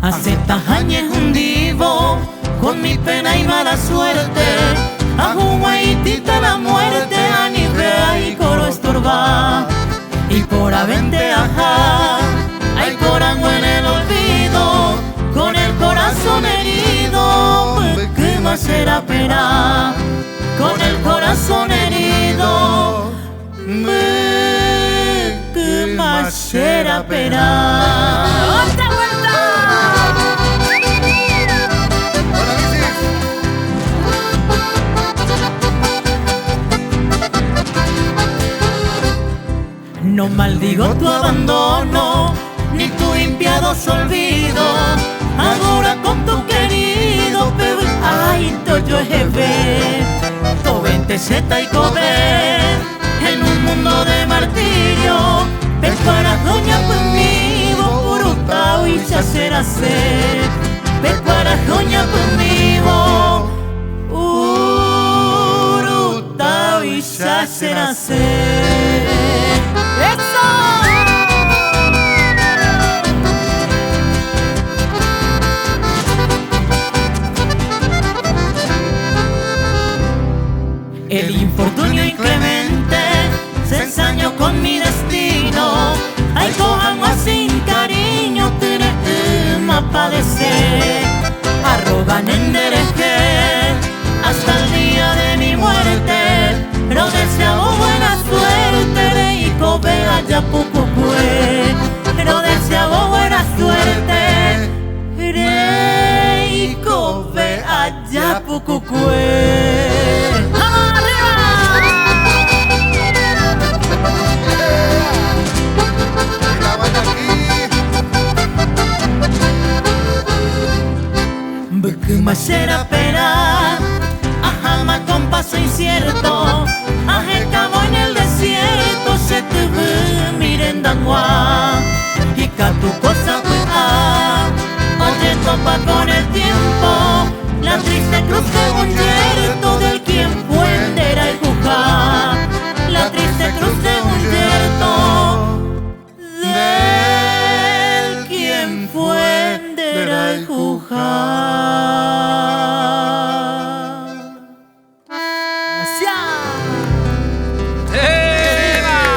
Hace años hundido con mi pena y mala suerte, a Huaytita la muerte, a Nivea y coro estorba, y por avente ajá, hay corango en el olvido, con el corazón herido, ¿qué más será pena? Con el corazón herido, ¿qué más será pena? ¡Otra vuelta! No maldigo tu abandono, ni tu impiadoso olvido. Ahora con tu querido bebé, ay, yo jefe, to 27 y cobe, en un mundo de martirio, ves para doña conmigo, purutao y ya será ser, ves para doña conmigo, purutao y ya será ser. El infortunio inclemente se ensañó con mi destino. Ay, cojan más sin cariño, más padecer. Arrogan en dereje hasta el día de mi muerte. Pero deseamos buena suerte de Icobe allá poco fue. Pero deseamos buena suerte de Icobe allá poco fue. ¿Qué más será pena? Ajá, más con paso incierto. Ajá, el cabo en el desierto se te ve, miren dangua. Y que tu cosa pues oye, topa con el tiempo la triste cruz que